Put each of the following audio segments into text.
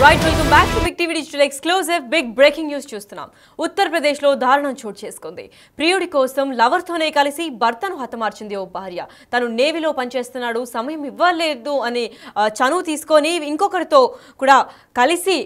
Right welcome back to big TV digital exclusive big breaking news చూస్తున్నాం. ఉత్తరప్రదేశ్ లో దారుణం చోటు చేసుకుంది. ప్రియుడి కోసం లవర్ తోనే కలిసి భర్తను హతమార్చింది ఓ భార్య. తను నేవీలో పనిచేస్తున్నాడు, సమయం ఇవ్వలేదు అని చనువు తీసుకొని ఇంకొకరితో కూడా కలిసి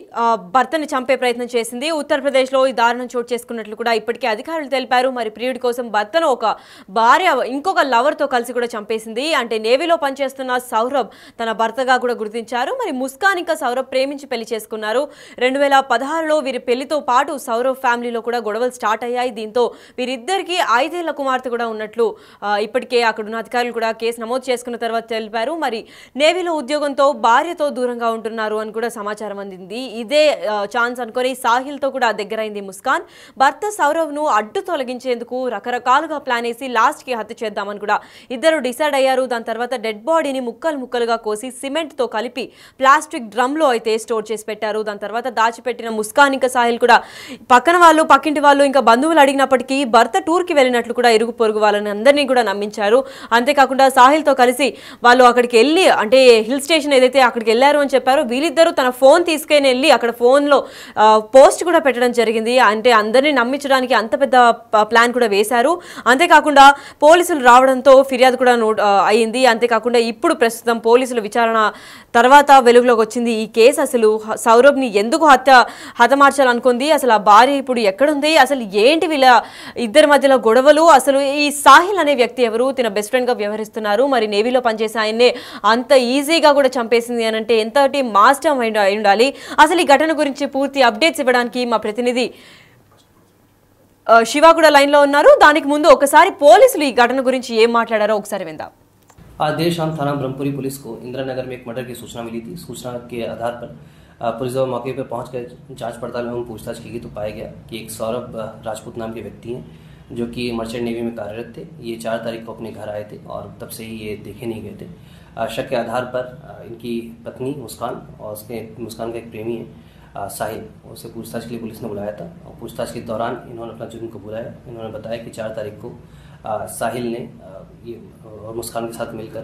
భర్తని చంపే ప్రయత్నం చేసింది. ఉత్తరప్రదేశ్ లో ఈ దారుణం చోటు చేసుకున్నట్లు కూడా ఇప్పటికే అధికారులు తెలిపారు. మరి ప్రియుడి కోసం భర్తను ఒక భార్య ఇంకొక లవర్ తో కలిసి కూడా చంపేసింది. అంటే నేవీలో పనిచేస్తున్న సౌరభ్ తన భర్తగా కూడా గుర్తించారు. మరి ముస్కాన్ ఇంకా సౌరభ్ ప్రేమించి పెళ్లి చేసుకున్నారు. 2016లో వీరి పెళ్లితో పాటు సౌరవ్ ఫ్యామిలీలో కూడా గొడవలు స్టార్ట్ అయ్యాయి. దీంతో వీరిద్దరికి 5 ఏళ్ల కుమార్తె కూడా ఉన్నట్లు ఇప్పటికే అక్కడున్న అధికారులు కూడా కేసు నమోదు చేసుకున్న తర్వాత తెలిపారు. మరి నేవీలో ఉద్యోగంతో భార్యతో దూరంగా ఉంటున్నారు అని కూడా సమాచారం అందింది. ఇదే ఛాన్స్ అనుకొని సాహిల్తో కూడా దగ్గరైంది ముస్కాన్. భర్త సౌరవ్ను అడ్డు తొలగించేందుకు రకరకాలుగా ప్లాన్ వేసి లాస్ట్కి హత్య చేద్దామని కూడా ఇద్దరు డిసైడ్ అయ్యారు. దాని తర్వాత డెడ్ బాడీని ముక్కలుగా కోసి సిమెంట్తో కలిపి ప్లాస్టిక్ డ్రమ్లో అయితే స్టోర్ చేసి పెట్టారు. దాని తర్వాత దాచిపెట్టిన ముస్కాన్ ఇంకా సాహిల్ కూడా పక్కన వాళ్ళు, పక్కింటి వాళ్ళు, ఇంకా బంధువులు అడిగినప్పటికీ భర్త టూర్కి వెళ్ళినట్లు కూడా ఇరుగు పొరుగు వాళ్ళని అందరినీ కూడా నమ్మించారు. అంతేకాకుండా సాహిల్తో కలిసి వాళ్ళు అక్కడికి వెళ్ళి, అంటే హిల్ స్టేషన్ ఏదైతే అక్కడికి వెళ్ళారు అని చెప్పారు, వీళ్ళిద్దరూ తన ఫోన్ తీసుకొని వెళ్ళి అక్కడ ఫోన్లో పోస్ట్ కూడా పెట్టడం జరిగింది. అంటే అందరినీ నమ్మించడానికి అంత పెద్ద ప్లాన్ కూడా వేశారు. అంతేకాకుండా పోలీసులు రావడంతో ఫిర్యాదు కూడా అయ్యింది. అంతేకాకుండా ఇప్పుడు ప్రస్తుతం పోలీసుల విచారణ తర్వాత వెలుగులోకి వచ్చింది ఈ కేసు. అసలు సౌరభ్ని ఎందుకు హతమార్చాలనుకుంది, అసలు ఆ భార్య ఇప్పుడు ఎక్కడుంది, అసలు ఏంటి వీళ్ళ ఇద్దరి మధ్యలో గొడవలు, అసలు ఈ సాహిల్ అనే వ్యక్తి ఎవరు, తన బెస్ట్ ఫ్రెండ్గా వ్యవహరిస్తున్నారు, మరి నేవీలో పనిచేసే ఆయన్నే అంత ఈజీగా కూడా చంపేసింది అని అంటే ఎంతటి మాస్టర్ అయి ఉండాలి. అసలు ఈ ఘటన గురించి పూర్తి అప్డేట్స్ ఇవ్వడానికి మా ప్రతినిధి శివ కూడా లైన్లో ఉన్నారు. దానికి ముందు ఒకసారి పోలీసులు ఈ ఘటన గురించి ఏం మాట్లాడారో ఒకసారి విందాం. आज देर शाम थाना ब्रह्मपुरी पुलिस को इंदिरा नगर में एक मर्डर की सूचना मिली थी। सूचना के आधार पर पुलिस जब मौके पर पहुंचकर जांच पड़ताल एवं पूछताछ की गई तो पाया गया कि एक सौरभ राजपूत नाम के व्यक्ति हैं जो कि मर्चेंट नेवी में कार्यरत थे। ये 4 तारीख को अपने घर आए थे और तब से ही ये देखे नहीं गए थे। शक के आधार पर इनकी पत्नी मुस्कान और मुस्कान का एक प्रेमी है साहिल, उसे पूछताछ के लिए पुलिस ने बुलाया था और पूछताछ के दौरान इन्होंने अपना जुर्म को बुलाया। इन्होंने बताया कि 4 तारीख को साहिल ने ये और मुस्कान के साथ मिलकर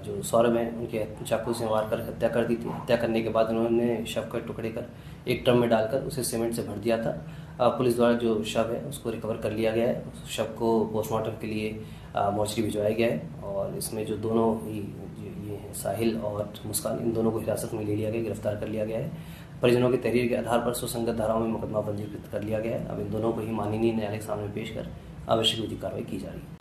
जो सौरभ हैं उनके चाकू से मार कर हत्या कर दी थी। हत्या करने के बाद उन्होंने शव के टुकड़े कर एक ड्रम में डालकर उसे सीमेंट से भर दिया था। पुलिस द्वारा जो शव है उसको रिकवर कर लिया गया है। शव को पोस्टमार्टम के लिए मोर्चरी भिजवाया गया है और इसमें जो दोनों ही ये हैं साहिल और मुस्कान, इन दोनों को हिरासत में ले लिया गया, गिरफ्तार कर लिया गया है। परिजनों की तहरीर के आधार पर सुसंगत धाराओं में मुकदमा पंजीकृत कर लिया गया है। अब इन दोनों को ही माननीय न्यायालय के सामने पेश कर आवश्यक विधिक कार्रवाई की जा रही है।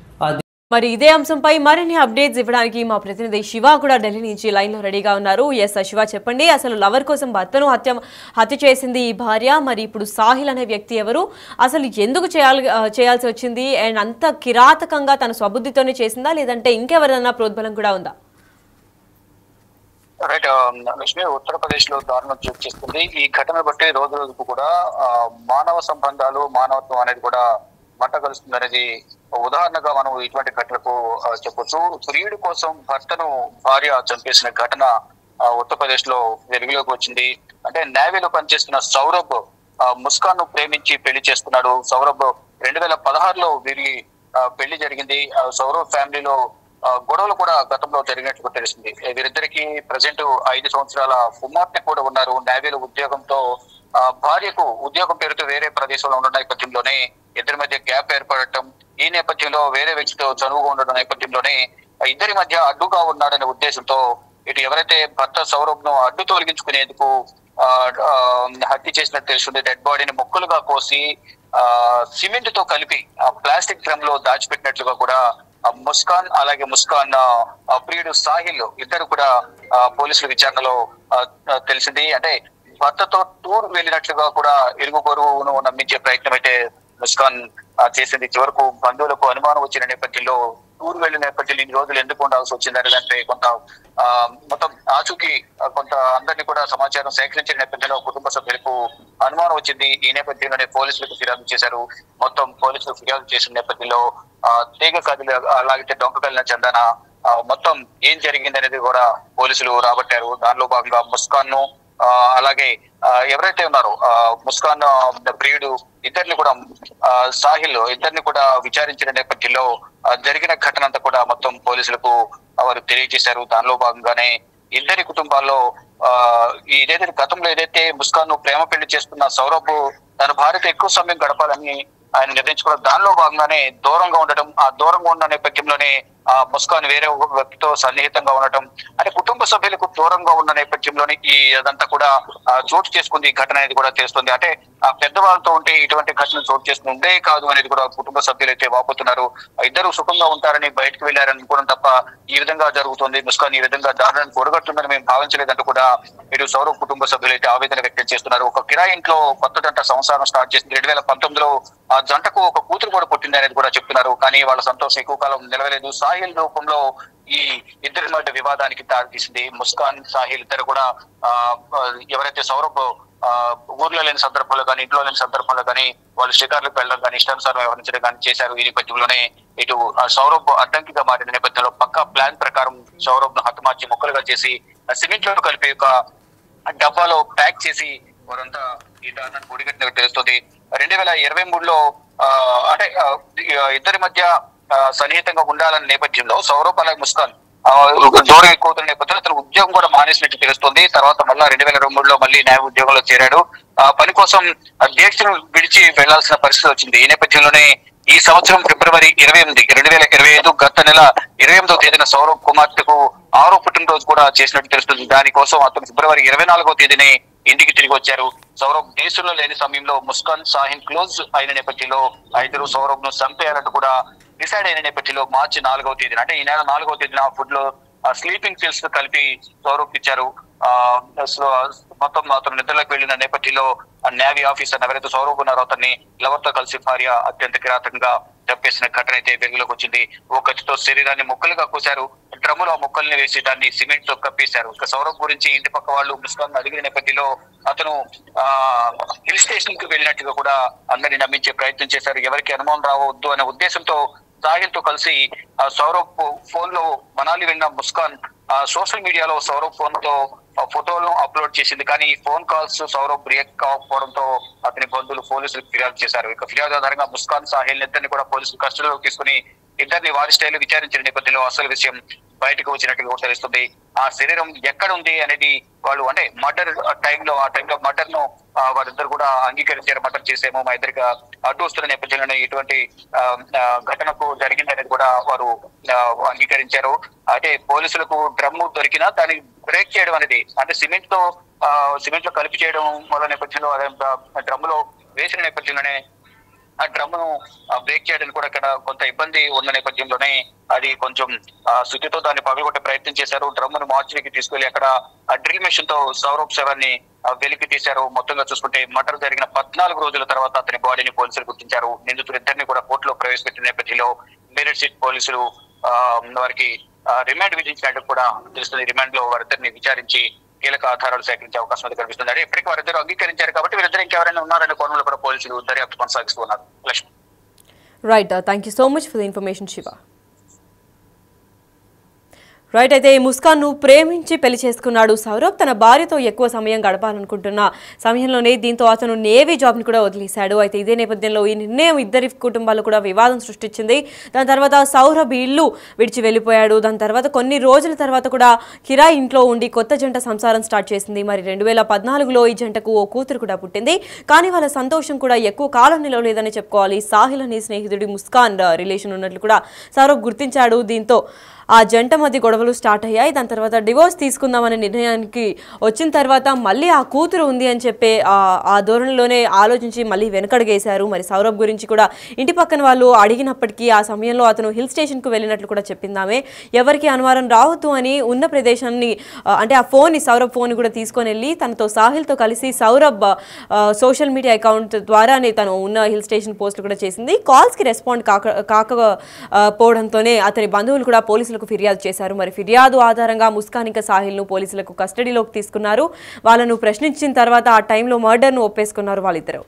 మరి ఇదే అంశంపై మరిన్ని అప్డేట్స్ ఇవ్వడానికి మా ప్రతినిధి శివ కూడా ఢిల్లీ నుంచి లైన్లో రెడీగా ఉన్నారు. ఎస్ శివ, చెప్పండి, అసలు లవర్ కోసం భర్తను హత్య చేసింది ఈ భార్య. మరి ఇప్పుడు సాహిల్ అనే వ్యక్తి ఎవరు, అసలు ఎందుకు చేయాల్సి వచ్చింది, అండ్ అంత కిరాతకంగా తన స్వబుద్ధితోనే చేసిందా లేదంటే ఇంకెవరైనా ప్రోద్బలం కూడా ఉందా? రైట్ లక్ష్మి, ఉత్తరప్రదేశ్ లో దారుణం చోటు చేస్తుంది. ఈ ఘటన బట్టి రోజు రోజుకు కూడా మానవ సంబంధాలు, మానవత్వం అనేది కూడా మంట కలుస్తుంది అనేది ఉదాహరణగా మనం ఇటువంటి ఘటనకు చెప్పొచ్చు. ప్రియుడి కోసం భర్తను భార్య చంపేసిన ఘటన ఉత్తరప్రదేశ్ లో వెలుగులోకి వచ్చింది. అంటే నేవీలో పనిచేస్తున్న సౌరభ్ ముస్కాన్ ను ప్రేమించి పెళ్లి చేసుకున్నాడు. సౌరభ్ 2016లో వీరి పెళ్లి జరిగింది. సౌరభ్ ఫ్యామిలీలో గొడవలు కూడా గతంలో జరిగినట్లు తెలిసింది. వీరిద్దరికి ప్రజెంట్ 5 సంవత్సరాల కుమార్తె కూడా ఉన్నారు. నేవీలో ఉద్యోగంతో భార్యకు ఉద్యోగం పేరుతో వేరే ప్రదేశంలో ఉన్న నేపథ్యంలోనే ఇద్దరి మధ్య గ్యాప్ ఏర్పడటం, ఈ నేపథ్యంలో వేరే వ్యక్తితో చనువుగా ఉండడం నేపథ్యంలోనే ఇద్దరి మధ్య అడ్డుగా ఉన్నాడనే ఉద్దేశంతో ఇటు ఎవరైతే భర్త సౌరభ్ ను అడ్డు తొలగించుకునేందుకు హత్య చేసినట్టు తెలుస్తుంది. డెడ్ బాడీని ముక్కలుగా కోసి సిమెంట్ తో కలిపి ప్లాస్టిక్ డ్రమ్ లో దాచిపెట్టినట్లుగా కూడా ముస్కాన్ అలాగే ముస్కాన్ ప్రియుడు సాహిల్ ఇద్దరు కూడా పోలీసుల విచారణలో తెలిసింది. అంటే భర్తతో టూర్ వెళ్ళినట్లుగా కూడా ఇరుగు పొరుగును నమ్మించే ప్రయత్నం అయితే ముస్కాన్ చేసింది. చివరకు బంధువులకు అనుమానం వచ్చిన నేపథ్యంలో టూర్ వెళ్లిన నేపథ్యంలో ఇన్ని రోజులు ఎందుకు ఉండాల్సి వచ్చిందనే దానిపై కొంత మొత్తం ఆచూకీ కొంత అందరినీ కూడా సమాచారం సేకరించిన నేపథ్యంలో కుటుంబ సభ్యులకు అనుమానం వచ్చింది. ఈ నేపథ్యంలోనే పోలీసులకు ఫిర్యాదు చేశారు. మొత్తం పోలీసులు ఫిర్యాదు చేసిన నేపథ్యంలో తీగ కదిలి అలాగే డొంక కలిగిన చందన మొత్తం ఏం జరిగింది అనేది కూడా పోలీసులు రాబట్టారు. దానిలో భాగంగా ముస్కాన్ ను అలాగే ఎవరైతే ఉన్నారో ముస్కాన్ ప్రియుడు ఇద్దరిని కూడా సాహిల్ ఇద్దరిని కూడా విచారించిన నేపథ్యంలో జరిగిన ఘటన అంతా కూడా మొత్తం పోలీసులకు వారు తెలియజేశారు. దానిలో భాగంగానే ఇద్దరి కుటుంబాల్లో ఏదైతే గతంలో ఏదైతే ముస్కాన్ ను ప్రేమ పెళ్లి చేసుకున్న సౌరభ్ తన భార్యతో ఎక్కువ సమయం గడపాలని ఆయన నిర్ణయించుకోవడం, దానిలో భాగంగానే దూరంగా ఉండటం, ఆ దూరంగా ఉన్న నేపథ్యంలోనే ముస్కాన్ వేరే ఒక వ్యక్తితో సన్నిహితంగా ఉండటం, అంటే కుటుంబ సభ్యులకు దూరంగా ఉన్న నేపథ్యంలోనే ఈ అదంతా కూడా చోటు చేసుకుంది. ఈ ఘటన అనేది కూడా తెలుస్తుంది. అంటే ఆ పెద్దవాళ్ళతో ఉంటే ఇటువంటి ఘటన చోటు చేసుకుని ఉండే కాదు అనేది కూడా కుటుంబ సభ్యులు అయితే వాపోతున్నారు. ఇద్దరు సుఖంగా ఉంటారని బయటకు వెళ్లారని అనుకోవడం తప్ప ఈ విధంగా జరుగుతుంది, ముస్కాన్ ఈ విధంగా దారుణాన్ని కూడగట్టుందని మేము భావించలేదంటూ కూడా ఇరు సౌరవ్ కుటుంబ సభ్యులు అయితే ఆవేదన వ్యక్తం చేస్తున్నారు. ఒక కిరాయి ఇంట్లో కొత్త జంట సంసారం స్టార్ట్ చేసింది. 2019లో ఆ జంటకు ఒక కూతురు కూడా పుట్టింది అనేది కూడా చెప్తున్నారు. కానీ వాళ్ళ సంతోషం ఎక్కువ కాలం నిలవలేదు. సాహిల్ రూపంలో ఈ ఇద్దరి మధ్య వివాదానికి దారితీసింది. ముస్కాన్, సాహిల్ ఇద్దరు కూడా ఎవరైతే సౌరభ్ ఊర్లో లేని సందర్భంలో కానీ ఇంట్లో లేని సందర్భంలో కానీ వాళ్ళు షికార్లకు వెళ్ళడం కానీ ఇష్టానుసారం వ్యవహరించడం కానీ చేశారు. ఈ నేపథ్యంలోనే ఇటు సౌరభ్ అడ్డంకిగా మారిన నేపథ్యంలో పక్కా ప్లాన్ ప్రకారం సౌరభ్ ను హతమార్చి ముక్కలుగా చేసి సిమెంట్ లో కలిపి ఒక డబ్బాలో ప్యాక్ చేసి వారంతా ఈ దారుణాన్ని ఒడిగట్టినట్టు తెలుస్తుంది. 2023లో అంటే ఇద్దరి మధ్య సన్నిహితంగా ఉండాలన్న నేపథ్యంలో సౌరభ్ అలాగే ముస్కాన్ దూరం ఎక్కువ నేపథ్యంలో అతను ఉద్యోగం కూడా మానేసినట్టు తెలుస్తుంది. తర్వాత మళ్ళా 2023లో మళ్ళీ న్యాయ ఉద్యోగంలో చేరాడు. పని కోసం దేశం విడిచి వెళ్లాల్సిన పరిస్థితి వచ్చింది. ఈ నేపథ్యంలోనే ఈ సంవత్సరం ఫిబ్రవరి 28, 2025 గత నెల 28వ తేదీన సౌరభ్ కుమార్తెకు 6వ పుట్టినరోజు కూడా చేసినట్టు తెలుస్తుంది. దానికోసం అతను ఫిబ్రవరి 24వ తేదీని ఇంటికి తిరిగి వచ్చారు. సౌరభ్ దేశంలో లేని సమయంలో ముస్కాన్, సాహిల్ క్లోజ్ అయిన నేపథ్యంలో ఇద్దరు సౌరభ్ ను చంపేయాలంటూ కూడా డిసైడ్ అయిన నేపథ్యంలో మార్చి 4వ తేదీన అంటే ఈ నెల 4వ తేదీన ఫుడ్ లో స్లీపింగ్ పిల్స్ కలిపి సౌరభ్ ఇచ్చారు. మొత్తం అతను నిద్రలోకి వెళ్లిన నేపథ్యంలో నేవీ ఆఫీసర్ ఎవరైతే సౌరభ్ ఉన్నారో అతన్ని లవర్తో కలిసి భార్య అత్యంత కిరాతకంగా చంపేసిన ఘటన అయితే వెలుగులోకి వచ్చింది. ఓ కత్తితో శరీరాన్ని ముక్కలుగా కోశారు. డ్రమ్ములో ఆ ముక్కల్ని వేసి దాన్ని సిమెంట్ తో కప్పేశారు. ఇక సౌరభ్ గురించి ఇంటి పక్క వాళ్ళు ముస్కాన్ అడిగిన నేపథ్యంలో అతను హిల్ స్టేషన్ కు వెళ్ళినట్టుగా కూడా అందరినీ నమ్మించే ప్రయత్నం చేశారు. ఎవరికి అనుమానం రావద్దు అనే ఉద్దేశంతో సాహిల్ తో కలిసి సౌరభ్ ఫోన్ లో మనాలి వెళ్ళిన ముస్కాన్ సోషల్ మీడియాలో సౌరభ్ ఫోన్ తో ఫోటోలను అప్లోడ్ చేసింది. కానీ ఈ ఫోన్ కాల్స్ సౌరభ్ రియాక్ట్ కాకపోవడంతో అతని బంధువులు పోలీసులకు ఫిర్యాదు చేశారు. ఇక ఫిర్యాదు ఆధారంగా ముస్కాన్, సాహిల్ ఇద్దరిని కూడా పోలీసులు కస్టడీలోకి తీసుకుని ఇద్దరిని వారి స్టైల్లో విచారించిన నేపథ్యంలో అసలు విషయం బయటకు వచ్చినట్టుగా తెలుస్తుంది. ఆ శరీరం ఎక్కడ ఉంది అనేది వాళ్ళు అంటే మర్డర్ టైంలో మర్డర్ ను వారిద్దరు కూడా అంగీకరించారు. మర్డర్ చేసేమో మా ఇద్దరికి అడ్డు వస్తున్న నేపథ్యంలోనే ఇటువంటి ఘటనకు జరిగింది అనేది కూడా వారు అంగీకరించారు. అయితే పోలీసులకు డ్రమ్ము దొరికినా దాన్ని బ్రేక్ చేయడం అనేది అంటే సిమెంట్ లో కలిపి చేయడం వల్ల నేపథ్యంలో డ్రమ్ లో వేసిన నేపథ్యంలోనే ఆ డ్రమ్ ను బ్రేక్ చేయడానికి కూడా ఇక్కడ కొంత ఇబ్బంది ఉన్న నేపథ్యంలోనే అది కొంచెం శుద్ధితో దాన్ని పగలగొట్టే ప్రయత్నం చేశారు. డ్రమ్ ను మార్చికి తీసుకెళ్లి అక్కడ ఆ డ్రిల్ మెషిన్ తో సౌరభ్ శవాన్ని వెలికి తీశారు. మొత్తంగా చూసుకుంటే మర్డర్ జరిగిన 14 రోజుల తర్వాత అతని బాడీని పోలీసులు గుర్తించారు. నిందితులు ఇద్దరిని కూడా కోర్టులో ప్రవేశపెట్టిన నేపథ్యంలో మెరిట్ సీట్ పోలీసులు వారికి రిమాండ్ విధించినట్టు కూడా తెలుస్తుంది. రిమాండ్ లో వారిద్దరిని విచారించి కీలక ఆధారాలు సేకరించే అవకాశం అయితే కనిపిస్తుంది. అంటే ఇప్పటికీ వారిద్దరు అంగీకరించారు కాబట్టి వీరిద్దరు ఇంకెవరైనా ఉన్నారనే కోణంలో కూడా పోలీసులు దర్యాప్తు కొనసాగిస్తున్నారు. Lakshmi. Right, thank you so much for the information Shiva. Right, అయితే ఈ ముస్కాన్ను ప్రేమించి పెళ్లి చేసుకున్నాడు సౌరభ్. తన భార్యతో ఎక్కువ సమయం గడపాలనుకుంటున్న సమయంలోనే దీంతో అతను నేవీ జాబ్ని కూడా వదిలేశాడు. అయితే ఇదే నేపథ్యంలో ఈ నిర్ణయం ఇద్దరి కుటుంబాలు కూడా వివాదం సృష్టించింది. దాని తర్వాత సౌరభ్ ఇల్లు విడిచి వెళ్ళిపోయాడు. దాని తర్వాత కొన్ని రోజుల తర్వాత కూడా కిరాయి ఇంట్లో ఉండి కొత్త జంట సంసారం స్టార్ట్ చేసింది. మరి 2014లో ఈ జంటకు ఓ కూతురు కూడా పుట్టింది. కానీ వాళ్ళ సంతోషం కూడా ఎక్కువ కాలం నిలవలేదని చెప్పుకోవాలి. సాహిల్ అనే స్నేహితుడి ముస్కాన్ రిలేషన్ ఉన్నట్లు కూడా సౌరభ్ గుర్తించాడు. దీంతో ఆ జంట మధ్య గొడవలు స్టార్ట్ అయ్యాయి. దాని తర్వాత డివోర్స్ తీసుకుందామనే నిర్ణయానికి వచ్చిన తర్వాత మళ్ళీ ఆ కూతురు ఉంది అని చెప్పే ఆ ధోరణిలోనే ఆలోచించి మళ్ళీ వెనకడుగేశారు. మరి సౌరభ్ గురించి కూడా ఇంటి పక్కన వాళ్ళు అడిగినప్పటికీ ఆ సమయంలో అతను హిల్ స్టేషన్కు వెళ్ళినట్లు కూడా చెప్పిందామే. ఎవరికి అనుమానం రావద్దు అని ఉన్న ప్రదేశాన్ని అంటే ఆ సౌరభ్ ఫోన్ కూడా తీసుకొని వెళ్ళి తనతో సాహిల్తో కలిసి సౌరభ్ సోషల్ మీడియా అకౌంట్ ద్వారానే తను ఉన్న హిల్ స్టేషన్ పోస్టులు కూడా చేసింది. కాల్స్కి రెస్పాండ్ కాకపోవడంతోనే అతని బంధువులు కూడా పోలీసులు ఫిర్యాదు చేశారు. మరి ఫిర్యాదు ఆధారంగా ముస్కాన్ ఇంకా సాహిల్ ను పోలీసులకు కస్టడీలోకి తీసుకున్నారు. వాళ్ళను ప్రశ్నించిన తర్వాత ఆ టైంలో మర్డర్ ను ఒప్పేసుకున్నారు వాళ్ళిద్దరు.